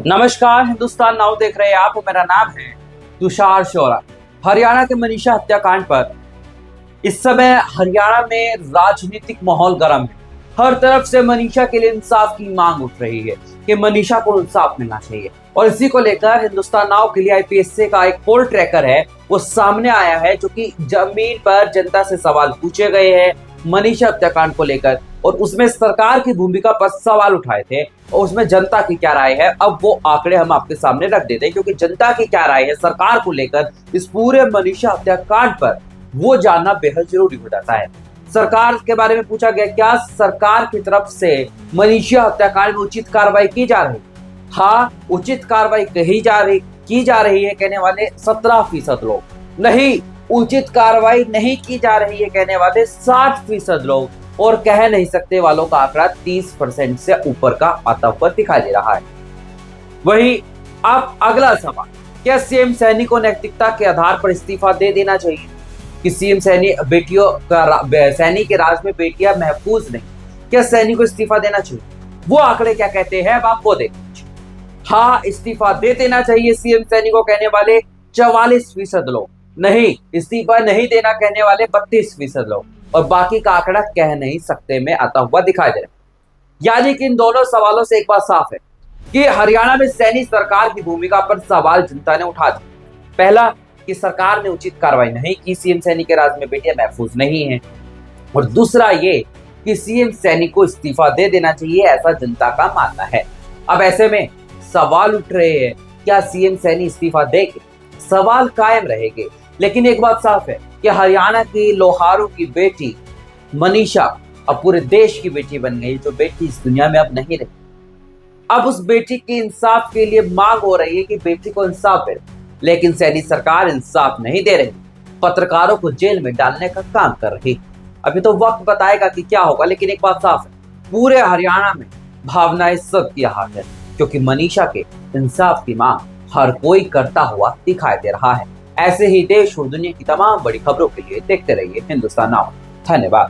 नमस्कार, हिंदुस्तान नाउ देख रहे हैं आप। मेरा नाम है तुषार शोरा। हरियाणा के मनीषा हत्याकांड पर इस समय हरियाणा में राजनीतिक माहौल गर्म है। हर तरफ से मनीषा के लिए इंसाफ की मांग उठ रही है कि मनीषा को इंसाफ मिलना चाहिए। और इसी को लेकर हिंदुस्तान नाउ के लिए आईपीएससी का एक पोल ट्रैकर है वो सामने आया है, जो कि जमीन पर जनता से सवाल पूछे गए हैं मनीषा हत्याकांड को लेकर, और उसमें सरकार की भूमिका पर सवाल उठाए थे और उसमें जनता की क्या राय है। अब वो आंकड़े हम आपके सामने रख देते हैं, क्योंकि जनता की क्या राय है सरकार को लेकर इस पूरे मनीषा हत्याकांड पर वो जानना बेहद जरूरी हो जाता है। सरकार के बारे में पूछा गया, क्या सरकार की तरफ से मनीषा हत्याकांड में उचित कार्रवाई की जा रही? हाँ, उचित कार्रवाई की जा रही है कहने वाले 17% लोग, नहीं उचित कार्रवाई नहीं की जा रही है कहने वाले 60% लोग, और कह नहीं सकते वालों का आंकड़ा 30% से ऊपर का आता हुआ दिखाई दे रहा है। वहीं अब अगला सवाल, क्या सीएम सैनी को नैतिकता के आधार पर इस्तीफा दे देना चाहिए? कि सीएम सैनी सैनी के राज में बेटियां महफूज नहीं, क्या सैनी को इस्तीफा देना चाहिए? वो आंकड़े क्या कहते हैं अब आप वो देख लीजिए। हाँ, इस्तीफा दे देना चाहिए सीएम सैनी को कहने वाले 44% लोग, नहीं इस्तीफा नहीं देना कहने वाले 32% लोग, और बाकी का आंकड़ा कह नहीं सकते में आता हुआ दिखाई दे रहा है। यानी कि इन दोनों सवालों से एक बात साफ है कि हरियाणा में सैनी सरकार की भूमिका पर सवाल जनता ने उठा दिया। पहला, कि सरकार ने उचित कार्रवाई नहीं की, सीएम सैनी के राज में बेटियां महफूज नहीं है, और दूसरा ये कि सीएम सैनी को इस्तीफा दे देना चाहिए, ऐसा जनता का मानना है। अब ऐसे में सवाल उठ रहे हैं, क्या सीएम सैनी इस्तीफा देंगे? सवाल कायम रहेंगे, लेकिन एक बात साफ है कि हरियाणा की लोहारों की बेटी मनीषा अब पूरे देश की बेटी बन गई, जो बेटी इस दुनिया में अब नहीं रही। अब उस बेटी के इंसाफ के लिए मांग हो रही है कि बेटी को इंसाफ मिले, लेकिन सैनी सरकार इंसाफ नहीं दे रही, पत्रकारों को जेल में डालने का काम कर रही। अभी तो वक्त बताएगा कि क्या होगा, लेकिन एक बात साफ है, पूरे हरियाणा में भावनाएं सबकी हाथ है, क्योंकि मनीषा के इंसाफ की मांग हर कोई करता हुआ दिखाई दे रहा है। ऐसे ही देश और दुनिया की तमाम बड़ी खबरों के लिए देखते रहिए हिंदुस्तान नाउ। धन्यवाद।